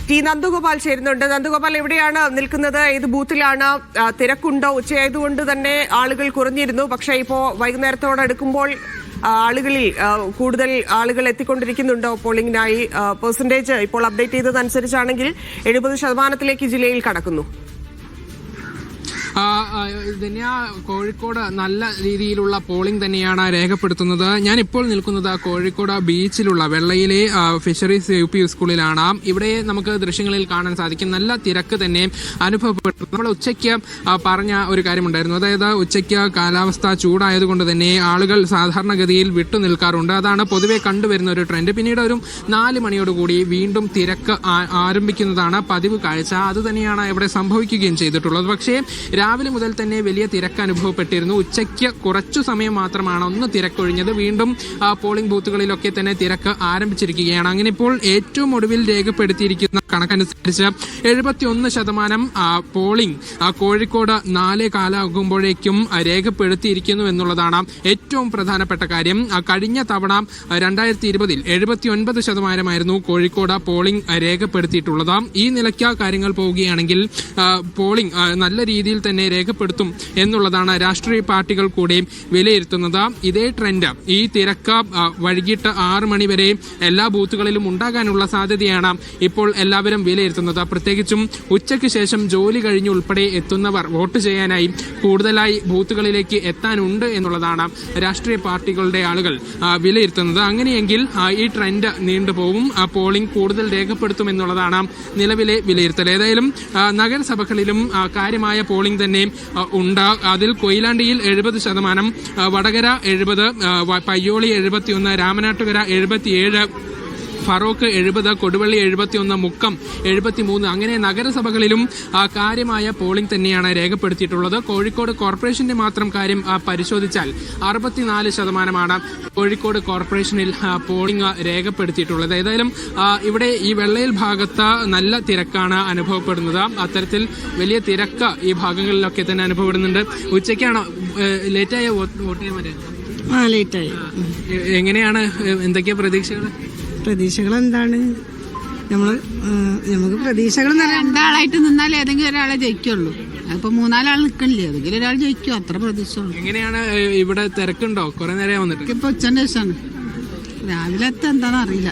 T Nandagopal ചേരുന്നുണ്ട്. നന്ദഗോപാൽ എവിടെയാണ് നിൽക്കുന്നത്? ഏത് ബൂത്തിലാണ്? തിരക്കുണ്ടോ? ഉച്ചയായതുകൊണ്ട് തന്നെ ആളുകൾ കുറഞ്ഞിരുന്നു. പക്ഷേ ഇപ്പോൾ വൈകുന്നേരത്തോടടുക്കുമ്പോൾ ആളുകളിൽ കൂടുതൽ ആളുകൾ എത്തിക്കൊണ്ടിരിക്കുന്നുണ്ടോ പോളിംഗിനായി? പെർസെന്റേജ് ഇപ്പോൾ അപ്ഡേറ്റ് ചെയ്തതനുസരിച്ചാണെങ്കിൽ 70% ജില്ലയിൽ കടക്കുന്നു. കോഴിക്കോട് നല്ല രീതിയിലുള്ള പോളിംഗ് തന്നെയാണ് രേഖപ്പെടുത്തുന്നത്. ഞാനിപ്പോൾ നിൽക്കുന്നത് കോഴിക്കോട് ബീച്ചിലുള്ള വെള്ളയിലെ ഫിഷറീസ് UP സ്കൂളിലാണ്. ഇവിടെ നമുക്ക് ദൃശ്യങ്ങളിൽ കാണാൻ സാധിക്കും നല്ല തിരക്ക് തന്നെ അനുഭവപ്പെട്ടു. നമ്മൾ ഉച്ചയ്ക്ക് പറഞ്ഞ ഒരു കാര്യമുണ്ടായിരുന്നു, അതായത് ഉച്ചയ്ക്ക് കാലാവസ്ഥ ചൂടായതുകൊണ്ട് തന്നെ ആളുകൾ സാധാരണഗതിയിൽ വിട്ടുനിൽക്കാറുണ്ട്. അതാണ് പൊതുവെ കണ്ടുവരുന്ന ഒരു ട്രെൻഡ്. പിന്നീട് ഒരു 4 മണിയോടുകൂടി വീണ്ടും തിരക്ക് ആരംഭിക്കുന്നതാണ് പതിവ് കാഴ്ച. അത് തന്നെയാണ് ഇവിടെ സംഭവിക്കുകയും ചെയ്തിട്ടുള്ളത്. പക്ഷേ രാവിലെ മുതൽ തന്നെ വലിയ തിരക്ക് അനുഭവപ്പെട്ടിരുന്നു. ഉച്ചയ്ക്ക് കുറച്ചു സമയം മാത്രമാണ് ഒന്ന് തിരക്കൊഴിഞ്ഞത്. വീണ്ടും പോളിംഗ് ബൂത്തുകളിലൊക്കെ തന്നെ തിരക്ക് ആരംഭിച്ചിരിക്കുകയാണ്. അങ്ങനെ ഇപ്പോൾ ഏറ്റവും ഒടുവിൽ രേഖപ്പെടുത്തിയിരിക്കുന്ന കണക്കനുസരിച്ച് 71% പോളിംഗ് കോഴിക്കോട് 4 കാലാകുമ്പോഴേക്കും രേഖപ്പെടുത്തിയിരിക്കുന്നു എന്നുള്ളതാണ് ഏറ്റവും പ്രധാനപ്പെട്ട കാര്യം. കഴിഞ്ഞ തവണ 2020 79% കോഴിക്കോട് പോളിംഗ് രേഖപ്പെടുത്തിയിട്ടുള്ളത്. ഈ നിലയ്ക്ക് കാര്യങ്ങൾ പോവുകയാണെങ്കിൽ പോളിംഗ് നല്ല രീതിയിൽ തന്നെ രേഖപ്പെടുത്തും എന്നുള്ളതാണ് രാഷ്ട്രീയ പാർട്ടികൾ കൂടെ വിലയിരുത്തുന്നത്. ഇതേ ട്രെൻഡ്, ഈ തിരക്ക് വൈകിട്ട് 6 മണി വരെ എല്ലാ ബൂത്തുകളിലും ഉണ്ടാകാനുള്ള സാധ്യതയാണ് ഇപ്പോൾ എല്ലാവരും വിലയിരുത്തുന്നത്. പ്രത്യേകിച്ചും ഉച്ചയ്ക്ക് ശേഷം ജോലി കഴിഞ്ഞ് ഉൾപ്പെടെ എത്തുന്നവർ വോട്ട് ചെയ്യാനായി കൂടുതലായി ബൂത്തുകളിലേക്ക് എത്താനുണ്ട് എന്നുള്ളതാണ് രാഷ്ട്രീയ പാർട്ടികളുടെ ആളുകൾ വിലയിരുത്തുന്നത്. അങ്ങനെയെങ്കിൽ ഈ ട്രെൻഡ് നീണ്ടുപോകും, പോളിംഗ് കൂടുതൽ രേഖപ്പെടുത്തുമെന്നുള്ളതാണ് നിലവിലെ വിലയിരുത്തൽ. ഏതായാലും നഗരസഭകളിലും കാര്യമായ പോളിംഗ് തന്നെ ഉണ്ട്. അതിൽ കൊയിലാണ്ടിയിൽ 70%, വടകര 70%, പയ്യോളി 71%, രാമനാട്ടുകര 77%, ഫറോക്ക് 70%, കൊടുവള്ളി 71%, മുക്കം 73%. അങ്ങനെ നഗരസഭകളിലും കാര്യമായ പോളിംഗ് തന്നെയാണ് രേഖപ്പെടുത്തിയിട്ടുള്ളത്. കോഴിക്കോട് കോർപ്പറേഷന്റെ മാത്രം കാര്യം പരിശോധിച്ചാൽ 64% കോഴിക്കോട് കോർപ്പറേഷനിൽ പോളിംഗ് രേഖപ്പെടുത്തിയിട്ടുള്ളത്. ഏതായാലും ഇവിടെ ഈ വെള്ളയിൽ ഭാഗത്ത് നല്ല തിരക്കാണ് അനുഭവപ്പെടുന്നത്. അത്തരത്തിൽ വലിയ തിരക്ക് ഈ ഭാഗങ്ങളിലൊക്കെ തന്നെ അനുഭവപ്പെടുന്നുണ്ട്. ഉച്ചയ്ക്കാണോ ലേറ്റായ വോട്ട് ചെയ്യാൻ പറ്റുക? എങ്ങനെയാണ്, എന്തൊക്കെയാ പ്രതീക്ഷകൾ എന്താണ്? നമുക്ക് പ്രതീക്ഷകൾ രണ്ടാളായിട്ട് നിന്നാൽ ഏതെങ്കിലും ഒരാളെ ജയിക്കുള്ളൂ. അപ്പൊ 3-4 ആൾ നിൽക്കണില്ലേ, ഏതെങ്കിലും ഒരാൾ ജയിക്കും, അത്ര പ്രതീക്ഷ. എങ്ങനെയാണ് ഇവിടെ തിരക്കുണ്ടോ? കുറെ നേരം വന്നിട്ട് ഇപ്പൊ ഉച്ചന്റെ ശേഷമാണ്. രാവിലെ എന്താണെന്ന് അറിയില്ല.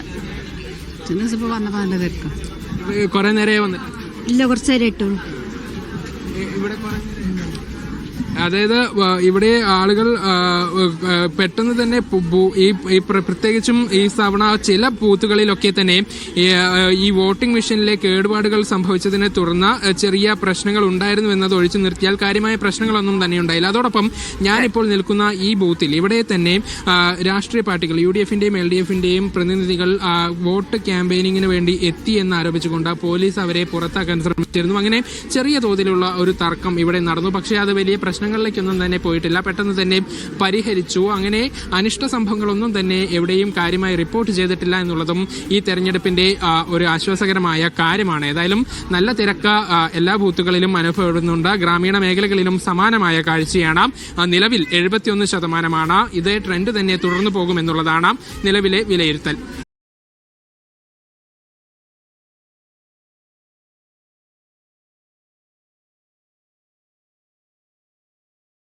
ഉച്ചന്റെ ശേഷം ഇപ്പൊ വന്നപ്പോ നല്ല തിരക്കാണ്. കുറെ നേരം വന്നിട്ട് ഇല്ല, കുറച്ച് നേരം ഇട്ടുള്ളൂ. ഇവിടെ അതായത് ഇവിടെ ആളുകൾ പെട്ടെന്ന് തന്നെ പ്രത്യേകിച്ചും ഈ തവണ ചില ബൂത്തുകളിലൊക്കെ തന്നെ ഈ വോട്ടിംഗ് മെഷീനിലെ കേടുപാടുകൾ സംഭവിച്ചതിനെ തുടർന്ന് ചെറിയ പ്രശ്നങ്ങൾ ഉണ്ടായിരുന്നു എന്നത് ഒഴിച്ചു നിർത്തിയാൽ കാര്യമായ പ്രശ്നങ്ങളൊന്നും തന്നെ ഉണ്ടായില്ല. അതോടൊപ്പം ഞാനിപ്പോൾ നിൽക്കുന്ന ഈ ബൂത്തിൽ ഇവിടെ തന്നെ രാഷ്ട്രീയ പാർട്ടികൾ UDFന്റെയും LDFന്റെയും പ്രതിനിധികൾ വോട്ട് ക്യാമ്പയിനിങ്ങിന് വേണ്ടി എത്തി എന്നാരോപിച്ചുകൊണ്ട് പോലീസ് അവരെ പുറത്താക്കാൻ ശ്രമിച്ചിരുന്നു. അങ്ങനെ ചെറിയ തോതിലുള്ള ഒരു തർക്കം ഇവിടെ നടന്നു. പക്ഷേ അത് വലിയ പ്രശ്നങ്ങളിലേക്കൊന്നും തന്നെ പോയിട്ടില്ല, പെട്ടെന്ന് തന്നെ പരിഹരിച്ചു. അങ്ങനെ അനിഷ്ട സംഭവങ്ങളൊന്നും തന്നെ എവിടെയും കാര്യമായി റിപ്പോർട്ട് ചെയ്തിട്ടില്ല എന്നുള്ളതും ഈ തെരഞ്ഞെടുപ്പിന്റെ ഒരു ആശ്വാസകരമായ കാര്യമാണ്. ഏതായാലും നല്ല തിരക്ക് എല്ലാ ബൂത്തുകളിലും അനുഭവപ്പെടുന്നുണ്ട്. ഗ്രാമീണ മേഖലകളിലും സമാനമായ കാഴ്ചയാണ്. നിലവിൽ 71%. ഇതേ ട്രെൻഡ് തന്നെ തുടർന്നു പോകുമെന്നുള്ളതാണ് നിലവിലെ വിലയിരുത്തൽ.